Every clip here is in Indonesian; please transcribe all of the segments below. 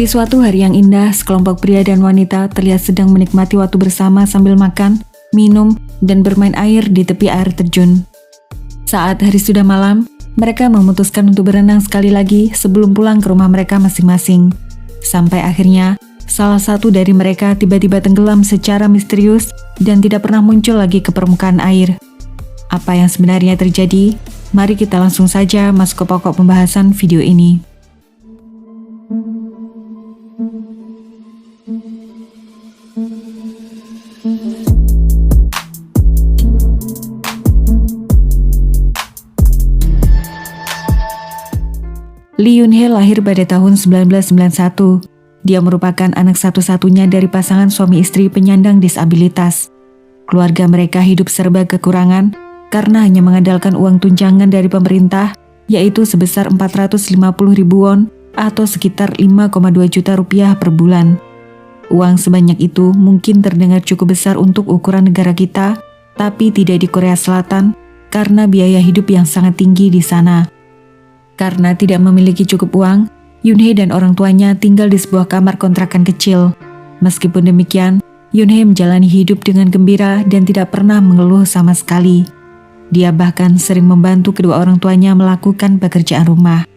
Di suatu hari yang indah, sekelompok pria dan wanita terlihat sedang menikmati waktu bersama sambil makan, minum, dan bermain air di tepi air terjun. Saat hari sudah malam, mereka memutuskan untuk berenang sekali lagi sebelum pulang ke rumah mereka masing-masing. Sampai akhirnya, salah satu dari mereka tiba-tiba tenggelam secara misterius dan tidak pernah muncul lagi ke permukaan air. Apa yang sebenarnya terjadi? Mari kita langsung saja masuk ke pokok pembahasan video ini. Lee Yoon-hee lahir pada tahun 1991. Dia merupakan anak satu-satunya dari pasangan suami istri penyandang disabilitas. Keluarga mereka hidup serba kekurangan karena hanya mengandalkan uang tunjangan dari pemerintah, yaitu sebesar 450.000 won atau sekitar 5,2 juta rupiah per bulan. Uang sebanyak itu mungkin terdengar cukup besar untuk ukuran negara kita, tapi tidak di Korea Selatan karena biaya hidup yang sangat tinggi di sana. Karena tidak memiliki cukup uang, Yoon-hee dan orang tuanya tinggal di sebuah kamar kontrakan kecil. Meskipun demikian, Yoon-hee menjalani hidup dengan gembira dan tidak pernah mengeluh sama sekali. Dia bahkan sering membantu kedua orang tuanya melakukan pekerjaan rumah.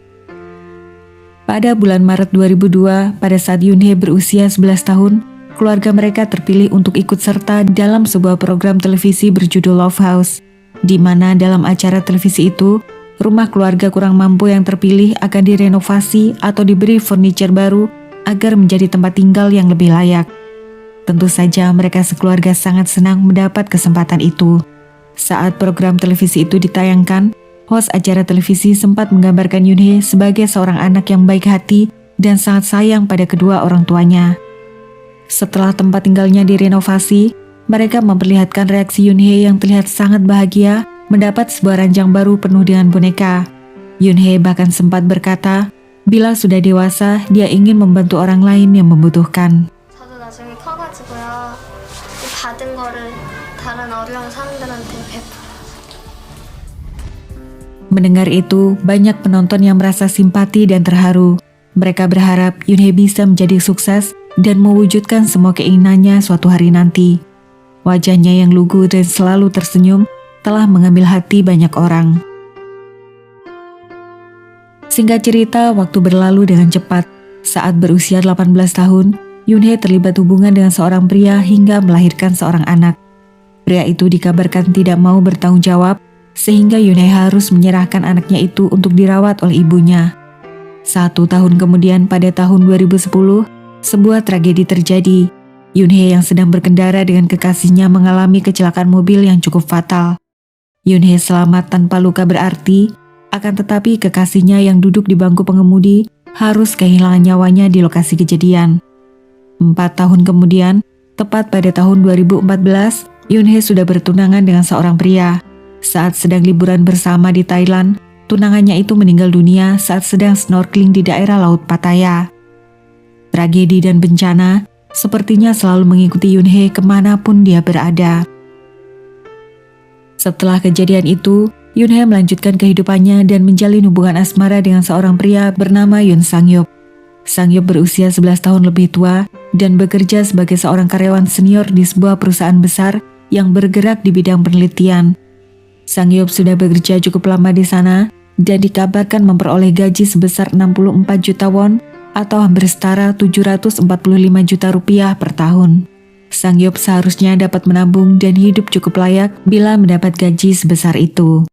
Pada bulan Maret 2002, pada saat Yoon-hee berusia 11 tahun, keluarga mereka terpilih untuk ikut serta dalam sebuah program televisi berjudul Love House, di mana dalam acara televisi itu, rumah keluarga kurang mampu yang terpilih akan direnovasi atau diberi furniture baru agar menjadi tempat tinggal yang lebih layak. Tentu saja mereka sekeluarga sangat senang mendapat kesempatan itu. Saat program televisi itu ditayangkan, host acara televisi sempat menggambarkan Yoon-hee sebagai seorang anak yang baik hati dan sangat sayang pada kedua orang tuanya. Setelah tempat tinggalnya direnovasi, mereka memperlihatkan reaksi Yoon-hee yang terlihat sangat bahagia mendapat sebuah ranjang baru penuh dengan boneka. Yoon-hee bahkan sempat berkata, bila sudah dewasa, dia ingin membantu orang lain yang membutuhkan. 저도 나중에 커가지고요, 받은 거를 다른 어려운 사람들한테 베풀어요. Mendengar itu, banyak penonton yang merasa simpati dan terharu. Mereka berharap Yoon-hee bisa menjadi sukses dan mewujudkan semua keinginannya suatu hari nanti. Wajahnya yang lugu dan selalu tersenyum telah mengambil hati banyak orang. Singkat cerita, waktu berlalu dengan cepat. Saat berusia 18 tahun, Yoon-hee terlibat hubungan dengan seorang pria hingga melahirkan seorang anak. Pria itu dikabarkan tidak mau bertanggung jawab, sehingga Yoon-hee harus menyerahkan anaknya itu untuk dirawat oleh ibunya. 1 tahun kemudian, pada tahun 2010, sebuah tragedi terjadi. Yoon-hee yang sedang berkendara dengan kekasihnya mengalami kecelakaan mobil yang cukup fatal. Yoon-hee selamat tanpa luka berarti, akan tetapi kekasihnya yang duduk di bangku pengemudi harus kehilangan nyawanya di lokasi kejadian. 4 tahun kemudian, tepat pada tahun 2014, Yoon-hee sudah bertunangan dengan seorang pria. Saat sedang liburan bersama di Thailand, tunangannya itu meninggal dunia saat sedang snorkeling di daerah Laut Pattaya. Tragedi dan bencana sepertinya selalu mengikuti Yoon-hee kemanapun dia berada. Setelah kejadian itu, Yoon-hee melanjutkan kehidupannya dan menjalin hubungan asmara dengan seorang pria bernama Yoon Sang-hyuk. Sang-hyuk berusia 11 tahun lebih tua dan bekerja sebagai seorang karyawan senior di sebuah perusahaan besar yang bergerak di bidang penelitian. Sang-hyuk sudah bekerja cukup lama di sana dan dikabarkan memperoleh gaji sebesar 64 juta won atau hampir setara 745 juta rupiah per tahun. Sang-hyuk seharusnya dapat menabung dan hidup cukup layak bila mendapat gaji sebesar itu.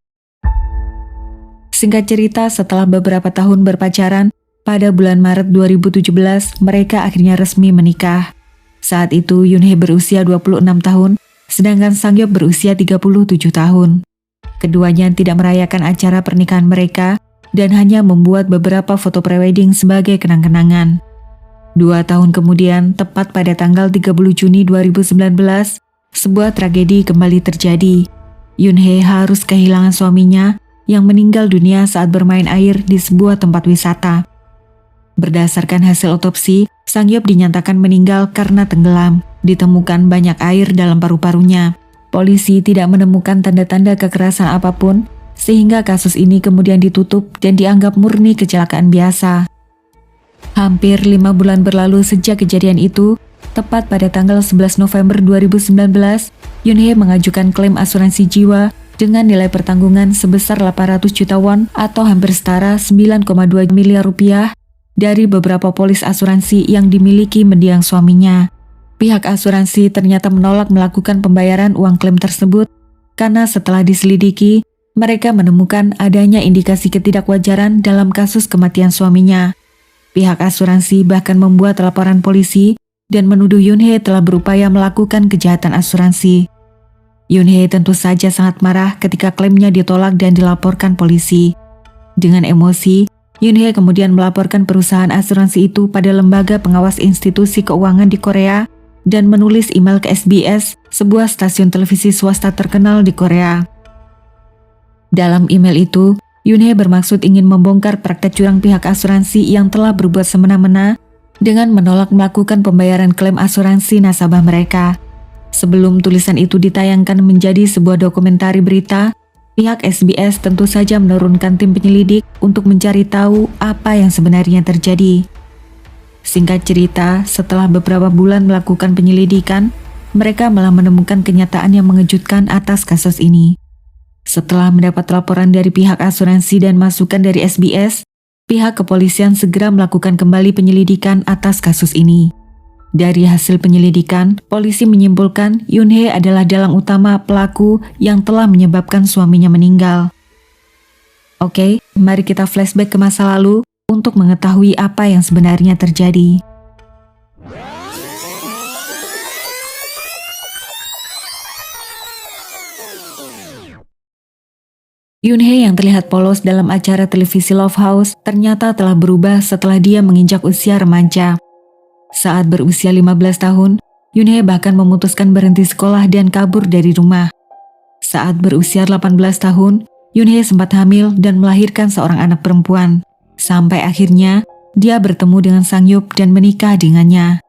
Singkat cerita, setelah beberapa tahun berpacaran, pada bulan Maret 2017 mereka akhirnya resmi menikah. Saat itu Yoon-hee berusia 26 tahun, sedangkan Sang-hyuk berusia 37 tahun. Keduanya tidak merayakan acara pernikahan mereka dan hanya membuat beberapa foto prewedding sebagai kenang-kenangan. 2 tahun kemudian, tepat pada tanggal 30 Juni 2019, sebuah tragedi kembali terjadi. Yoon-hee harus kehilangan suaminya yang meninggal dunia saat bermain air di sebuah tempat wisata. Berdasarkan hasil otopsi, Sang-hyuk dinyatakan meninggal karena tenggelam. Ditemukan banyak air dalam paru-parunya. Polisi tidak menemukan tanda-tanda kekerasan apapun, sehingga kasus ini kemudian ditutup dan dianggap murni kecelakaan biasa. Hampir 5 bulan berlalu sejak kejadian itu, tepat pada tanggal 11 November 2019, Yoonhee mengajukan klaim asuransi jiwa dengan nilai pertanggungan sebesar 800 juta won atau hampir setara 9,2 miliar rupiah dari beberapa polis asuransi yang dimiliki mendiang suaminya. Pihak asuransi ternyata menolak melakukan pembayaran uang klaim tersebut karena setelah diselidiki, mereka menemukan adanya indikasi ketidakwajaran dalam kasus kematian suaminya. Pihak asuransi bahkan membuat laporan polisi dan menuduh Yoonhee telah berupaya melakukan kejahatan asuransi. Yoonhee tentu saja sangat marah ketika klaimnya ditolak dan dilaporkan polisi. Dengan emosi, Yoonhee kemudian melaporkan perusahaan asuransi itu pada lembaga pengawas institusi keuangan di Korea dan menulis email ke SBS, sebuah stasiun televisi swasta terkenal di Korea. Dalam email itu, Yoonhee bermaksud ingin membongkar praktek curang pihak asuransi yang telah berbuat semena-mena dengan menolak melakukan pembayaran klaim asuransi nasabah mereka. Sebelum tulisan itu ditayangkan menjadi sebuah dokumentari berita, pihak SBS tentu saja menurunkan tim penyelidik untuk mencari tahu apa yang sebenarnya terjadi. Singkat cerita, setelah beberapa bulan melakukan penyelidikan, mereka malah menemukan kenyataan yang mengejutkan atas kasus ini. Setelah mendapat laporan dari pihak asuransi dan masukan dari SBS, pihak kepolisian segera melakukan kembali penyelidikan atas kasus ini. Dari hasil penyelidikan, polisi menyimpulkan Yoonhee adalah dalang utama pelaku yang telah menyebabkan suaminya meninggal. Oke, mari kita flashback ke masa lalu untuk mengetahui apa yang sebenarnya terjadi. Yoonhee yang terlihat polos dalam acara televisi Love House ternyata telah berubah setelah dia menginjak usia remaja. Saat berusia 15 tahun, Yoonhee bahkan memutuskan berhenti sekolah dan kabur dari rumah. Saat berusia 18 tahun, Yoonhee sempat hamil dan melahirkan seorang anak perempuan. Sampai akhirnya, dia bertemu dengan Sang-yup dan menikah dengannya.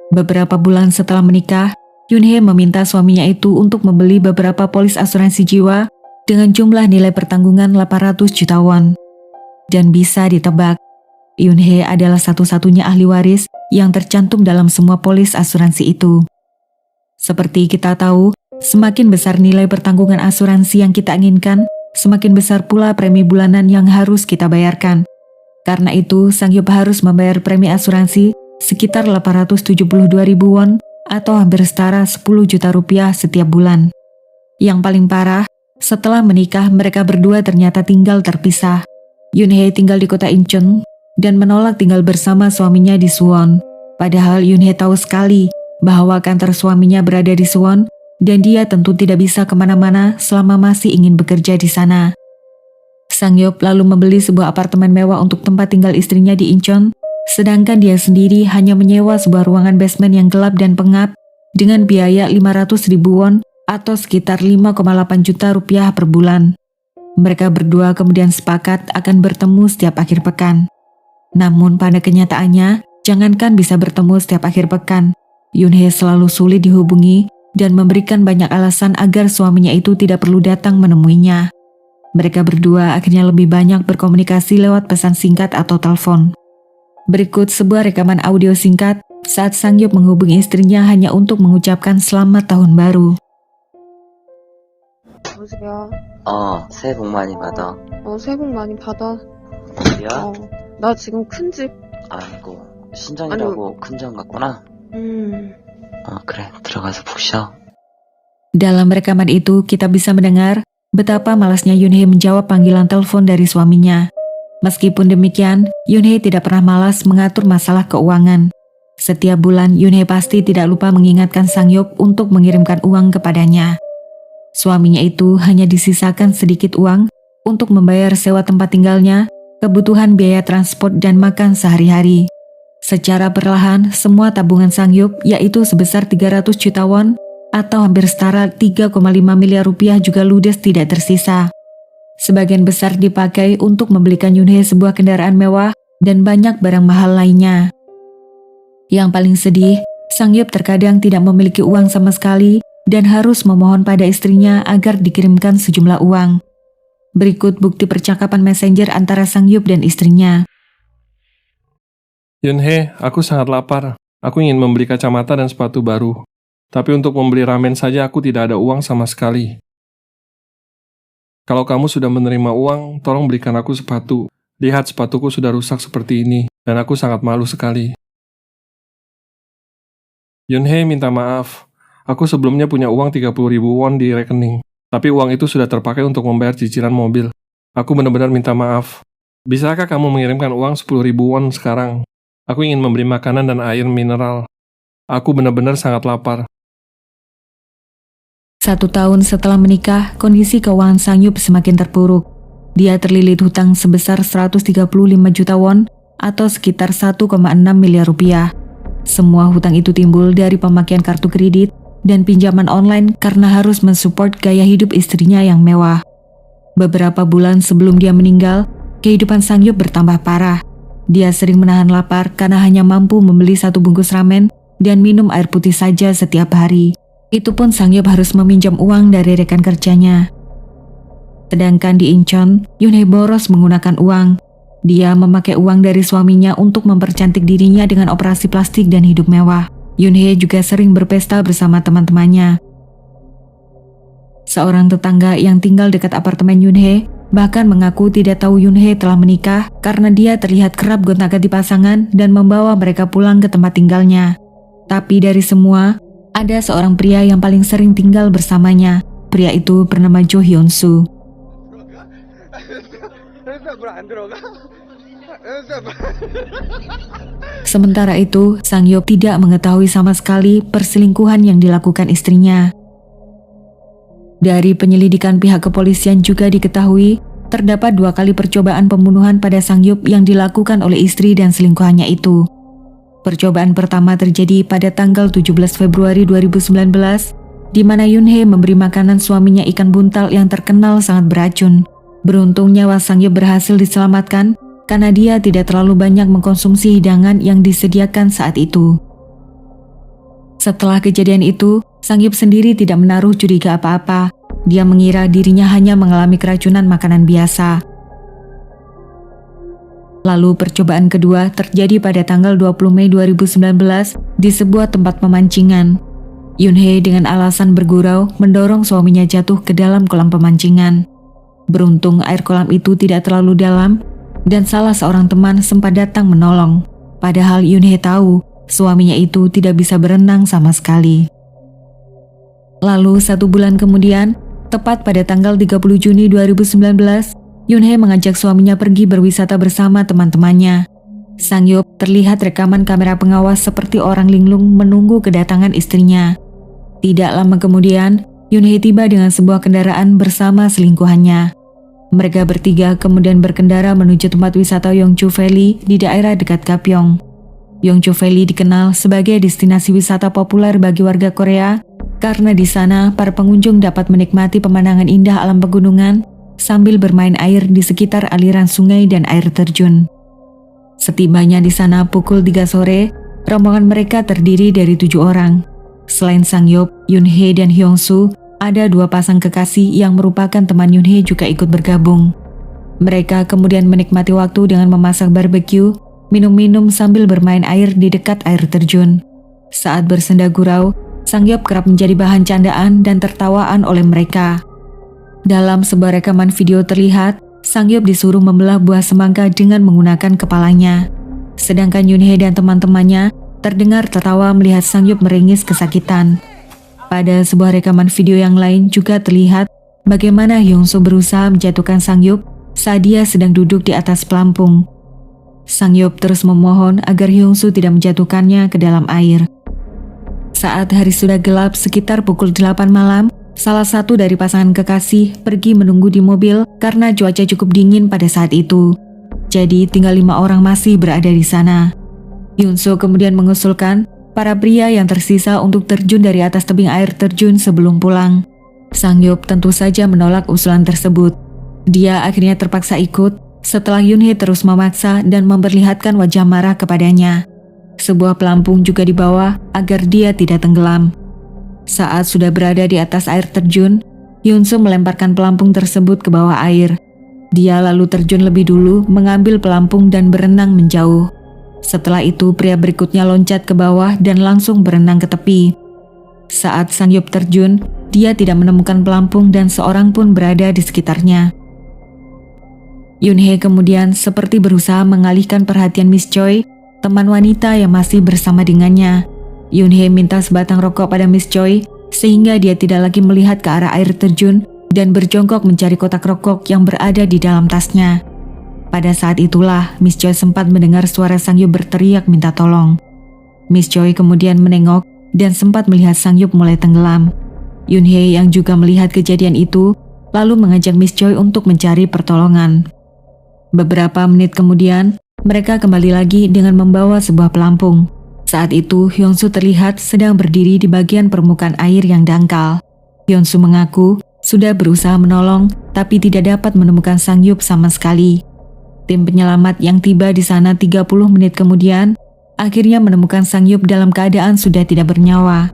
Beberapa bulan setelah menikah, Yoonhee meminta suaminya itu untuk membeli beberapa polis asuransi jiwa dengan jumlah nilai pertanggungan 800 juta won. Dan bisa ditebak, Yoonhee adalah satu-satunya ahli waris yang tercantum dalam semua polis asuransi itu. Seperti kita tahu, semakin besar nilai pertanggungan asuransi yang kita inginkan, semakin besar pula premi bulanan yang harus kita bayarkan. Karena itu, Sang-yup harus membayar premi asuransi sekitar 872.000 won atau hampir setara 10 juta rupiah setiap bulan. Yang paling parah, setelah menikah mereka berdua ternyata tinggal terpisah. Yoonhee tinggal di kota Incheon dan menolak tinggal bersama suaminya di Suwon. Padahal Yoonhee tahu sekali bahwa kantor suaminya berada di Suwon dan dia tentu tidak bisa kemana-mana selama masih ingin bekerja di sana. Sang-yup lalu membeli sebuah apartemen mewah untuk tempat tinggal istrinya di Incheon, sedangkan dia sendiri hanya menyewa sebuah ruangan basement yang gelap dan pengap dengan biaya 500.000 won atau sekitar 5,8 juta rupiah per bulan. Mereka berdua kemudian sepakat akan bertemu setiap akhir pekan. Namun pada kenyataannya, jangankan bisa bertemu setiap akhir pekan, Yoonhee selalu sulit dihubungi dan memberikan banyak alasan agar suaminya itu tidak perlu datang menemuinya. Mereka berdua akhirnya lebih banyak berkomunikasi lewat pesan singkat atau telepon. Berikut sebuah rekaman audio singkat saat Sang-yup menghubungi istrinya hanya untuk mengucapkan selamat tahun baru. 여보세요. 새해 복 많이 받아. 새해 복 많이 받아. 어디야? 나 지금 큰 집. 아이고, 신정이라고 큰 장 갔구나. 그래, 들어가서 푹 쉬어. Dalam rekaman itu, kita bisa mendengar betapa malasnya Yoonhee menjawab panggilan telepon dari suaminya. Meskipun demikian, Yoonhee tidak pernah malas mengatur masalah keuangan. Setiap bulan, Yoonhee pasti tidak lupa mengingatkan Sang-yup untuk mengirimkan uang kepadanya. Suaminya itu hanya disisakan sedikit uang untuk membayar sewa tempat tinggalnya, kebutuhan biaya transport dan makan sehari-hari. Secara perlahan, semua tabungan Sang-yup yaitu sebesar 300 juta won atau hampir setara 3,5 miliar rupiah juga ludes tidak tersisa. Sebagian besar dipakai untuk membelikan Yoonhee sebuah kendaraan mewah dan banyak barang mahal lainnya. Yang paling sedih, Sang-yup terkadang tidak memiliki uang sama sekali dan harus memohon pada istrinya agar dikirimkan sejumlah uang. Berikut bukti percakapan messenger antara Sang-yup dan istrinya. Yunhee, aku sangat lapar. Aku ingin membeli kacamata dan sepatu baru. Tapi untuk membeli ramen saja aku tidak ada uang sama sekali. Kalau kamu sudah menerima uang, tolong belikan aku sepatu. Lihat, sepatuku sudah rusak seperti ini, dan aku sangat malu sekali. Yunhee minta maaf. Aku sebelumnya punya uang 30.000 won di rekening. Tapi uang itu sudah terpakai untuk membayar cicilan mobil. Aku benar-benar minta maaf. Bisakah kamu mengirimkan uang 10.000 won sekarang? Aku ingin membeli makanan dan air mineral. Aku benar-benar sangat lapar. 1 tahun setelah menikah, kondisi keuangan Sang-yup semakin terpuruk. Dia terlilit hutang sebesar 135 juta won atau sekitar 1,6 miliar rupiah. Semua hutang itu timbul dari pemakaian kartu kredit dan pinjaman online karena harus mensupport gaya hidup istrinya yang mewah. Beberapa bulan sebelum dia meninggal, kehidupan Sang-yup bertambah parah. Dia sering menahan lapar karena hanya mampu membeli 1 bungkus ramen dan minum air putih saja setiap hari. Itu pun Sang-yup harus meminjam uang dari rekan kerjanya. Sedangkan di Incheon, Yunhee boros menggunakan uang. Dia memakai uang dari suaminya untuk mempercantik dirinya dengan operasi plastik dan hidup mewah. Yunhee juga sering berpesta bersama teman-temannya. Seorang tetangga yang tinggal dekat apartemen Yunhee bahkan mengaku tidak tahu Yunhee telah menikah karena dia terlihat kerap gonta-ganti pasangan dan membawa mereka pulang ke tempat tinggalnya. Tapi dari semua, ada seorang pria yang paling sering tinggal bersamanya. Pria itu bernama Jo Hyun-soo. Sementara itu, Sang-yup tidak mengetahui sama sekali perselingkuhan yang dilakukan istrinya. Dari penyelidikan pihak kepolisian juga diketahui, terdapat 2 kali percobaan pembunuhan pada Sang-yup yang dilakukan oleh istri dan selingkuhannya itu. Percobaan pertama terjadi pada tanggal 17 Februari 2019, di mana Yunhee memberi makanan suaminya ikan buntal yang terkenal sangat beracun. Beruntung nyawa Sang-yup berhasil diselamatkan karena dia tidak terlalu banyak mengkonsumsi hidangan yang disediakan saat itu. Setelah kejadian itu, Sang-yup sendiri tidak menaruh curiga apa-apa. Dia mengira dirinya hanya mengalami keracunan makanan biasa. Lalu percobaan kedua terjadi pada tanggal 20 Mei 2019 di sebuah tempat pemancingan. Yunhee dengan alasan bergurau mendorong suaminya jatuh ke dalam kolam pemancingan. Beruntung air kolam itu tidak terlalu dalam dan salah seorang teman sempat datang menolong. Padahal Yunhee tahu suaminya itu tidak bisa berenang sama sekali. Lalu 1 bulan kemudian, tepat pada tanggal 30 Juni 2019, Yunhee mengajak suaminya pergi berwisata bersama teman-temannya. Sang-yup terlihat rekaman kamera pengawas seperti orang linglung menunggu kedatangan istrinya. Tidak lama kemudian, Yunhee tiba dengan sebuah kendaraan bersama selingkuhannya. Mereka bertiga kemudian berkendara menuju tempat wisata Yongju Valley di daerah dekat Gapyeong. Yongju Valley dikenal sebagai destinasi wisata populer bagi warga Korea karena di sana para pengunjung dapat menikmati pemandangan indah alam pegunungan sambil bermain air di sekitar aliran sungai dan air terjun. Setibanya di sana pukul 3 sore, rombongan mereka terdiri dari 7 orang. Selain Sang-yup, Yunhee dan Hyung-soo, ada 2 pasang kekasih yang merupakan teman Yunhee juga ikut bergabung. Mereka kemudian menikmati waktu dengan memasak barbeque, minum-minum sambil bermain air di dekat air terjun. Saat bersenda gurau, Sang-yup kerap menjadi bahan candaan dan tertawaan oleh mereka. Dalam sebuah rekaman video terlihat, Sang-yup disuruh membelah buah semangka dengan menggunakan kepalanya. Sedangkan Yunhee dan teman-temannya terdengar tertawa melihat Sang-yup meringis kesakitan. Pada sebuah rekaman video yang lain juga terlihat bagaimana Hyung-soo berusaha menjatuhkan Sang-yup saat dia sedang duduk di atas pelampung. Sang-yup terus memohon agar Hyung-soo tidak menjatuhkannya ke dalam air. Saat hari sudah gelap sekitar pukul 8 malam, salah satu dari pasangan kekasih pergi menunggu di mobil karena cuaca cukup dingin pada saat itu. Jadi tinggal 5 orang masih berada di sana. Hyun-soo kemudian mengusulkan para pria yang tersisa untuk terjun dari atas tebing air terjun sebelum pulang. Sang-yup tentu saja menolak usulan tersebut. Dia akhirnya terpaksa ikut setelah Yunhee terus memaksa dan memperlihatkan wajah marah kepadanya. Sebuah pelampung juga dibawa agar dia tidak tenggelam. Saat sudah berada di atas air terjun, Hyun-soo melemparkan pelampung tersebut ke bawah air. Dia lalu terjun lebih dulu, mengambil pelampung dan berenang menjauh. Setelah itu pria berikutnya loncat ke bawah dan langsung berenang ke tepi. Saat Sang-yup terjun, dia tidak menemukan pelampung dan seorang pun berada di sekitarnya. Yoon-hye kemudian seperti berusaha mengalihkan perhatian Miss Choi, teman wanita yang masih bersama dengannya. Yoon-hye minta sebatang rokok pada Miss Choi sehingga dia tidak lagi melihat ke arah air terjun dan berjongkok mencari kotak rokok yang berada di dalam tasnya. Pada saat itulah Miss Choi sempat mendengar suara Sang-yup berteriak minta tolong. Miss Choi kemudian menengok dan sempat melihat Sang-yup mulai tenggelam. Yoon-hye yang juga melihat kejadian itu lalu mengajak Miss Choi untuk mencari pertolongan. Beberapa menit kemudian, mereka kembali lagi dengan membawa sebuah pelampung. Saat itu, Hyun-soo terlihat sedang berdiri di bagian permukaan air yang dangkal. Hyun-soo mengaku sudah berusaha menolong, tapi tidak dapat menemukan Sang-yup sama sekali. Tim penyelamat yang tiba di sana 30 menit kemudian, akhirnya menemukan Sang-yup dalam keadaan sudah tidak bernyawa.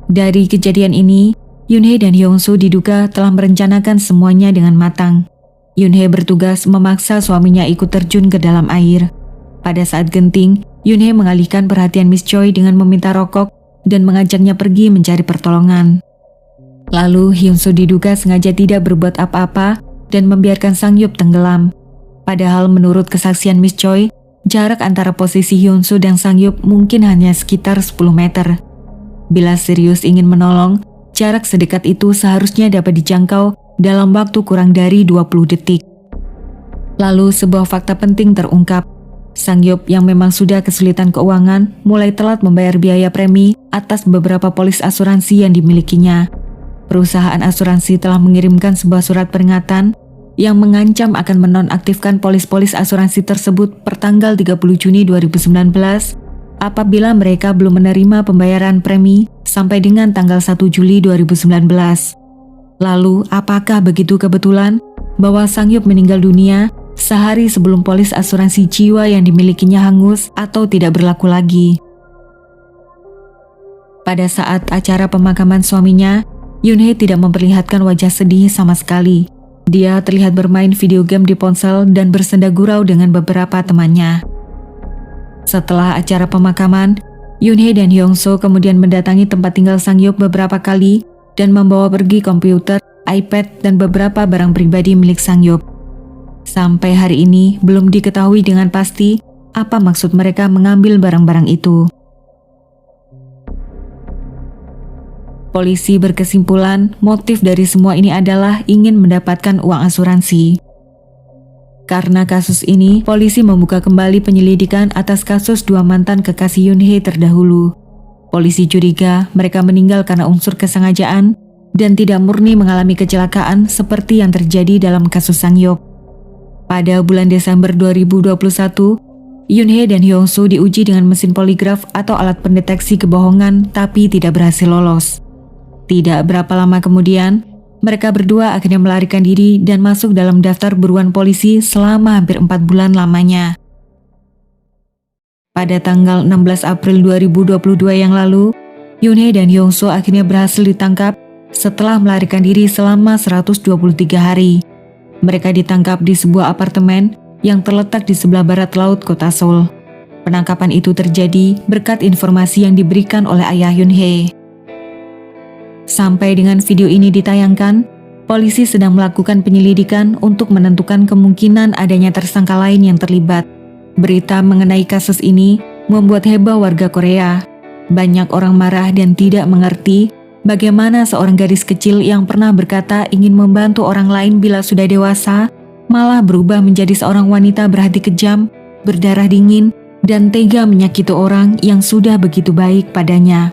Dari kejadian ini, Yoon-hye dan Hyun-soo diduga telah merencanakan semuanya dengan matang. Yoon-hye bertugas memaksa suaminya ikut terjun ke dalam air. Pada saat genting, Yoon-hye mengalihkan perhatian Miss Choi dengan meminta rokok dan mengajaknya pergi mencari pertolongan. Lalu Hyun-soo diduga sengaja tidak berbuat apa-apa dan membiarkan Sang-yup tenggelam. Padahal menurut kesaksian Miss Choi, jarak antara posisi Hyun-soo dan Sang-yup mungkin hanya sekitar 10 meter. Bila serius ingin menolong, jarak sedekat itu seharusnya dapat dijangkau dalam waktu kurang dari 20 detik. Lalu sebuah fakta penting terungkap. Sang-yup yang memang sudah kesulitan keuangan mulai telat membayar biaya premi atas beberapa polis asuransi yang dimilikinya. Perusahaan asuransi telah mengirimkan sebuah surat peringatan yang mengancam akan menonaktifkan polis-polis asuransi tersebut per tanggal 30 Juni 2019 apabila mereka belum menerima pembayaran premi sampai dengan tanggal 1 Juli 2019. Lalu, apakah begitu kebetulan bahwa Sang-yup meninggal dunia sehari sebelum polis asuransi jiwa yang dimilikinya hangus atau tidak berlaku lagi? Pada saat acara pemakaman suaminya, Yoon-hye tidak memperlihatkan wajah sedih sama sekali. Dia terlihat bermain video game di ponsel dan bersenda gurau dengan beberapa temannya. Setelah acara pemakaman, Yoon-hye dan Hyun-soo kemudian mendatangi tempat tinggal Sang-yup beberapa kali dan membawa pergi komputer, iPad, dan beberapa barang pribadi milik Sang-yup. Sampai hari ini belum diketahui dengan pasti apa maksud mereka mengambil barang-barang itu. Polisi berkesimpulan motif dari semua ini adalah ingin mendapatkan uang asuransi. Karena kasus ini, polisi membuka kembali penyelidikan atas kasus dua mantan kekasih Yoon-hye terdahulu. Polisi curiga mereka meninggal karena unsur kesengajaan dan tidak murni mengalami kecelakaan seperti yang terjadi dalam kasus Sang-yup. Pada bulan Desember 2021, Yoon-hye dan Hyun-soo diuji dengan mesin poligraf atau alat pendeteksi kebohongan tapi tidak berhasil lolos. Tidak berapa lama kemudian, mereka berdua akhirnya melarikan diri dan masuk dalam daftar buruan polisi selama hampir 4 bulan lamanya. Pada tanggal 16 April 2022 yang lalu, Yoon-hye dan Hyun-soo akhirnya berhasil ditangkap setelah melarikan diri selama 123 hari. Mereka ditangkap di sebuah apartemen yang terletak di sebelah barat laut kota Seoul. Penangkapan itu terjadi berkat informasi yang diberikan oleh ayah Yoon-hye. Sampai dengan video ini ditayangkan, polisi sedang melakukan penyelidikan untuk menentukan kemungkinan adanya tersangka lain yang terlibat. Berita mengenai kasus ini membuat heboh warga Korea. Banyak orang marah dan tidak mengerti bagaimana seorang gadis kecil yang pernah berkata ingin membantu orang lain bila sudah dewasa, malah berubah menjadi seorang wanita berhati kejam, berdarah dingin, dan tega menyakiti orang yang sudah begitu baik padanya.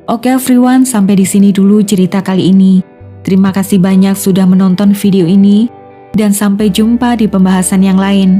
Oke everyone, sampai di sini dulu cerita kali ini. Terima kasih banyak sudah menonton video ini, dan sampai jumpa di pembahasan yang lain.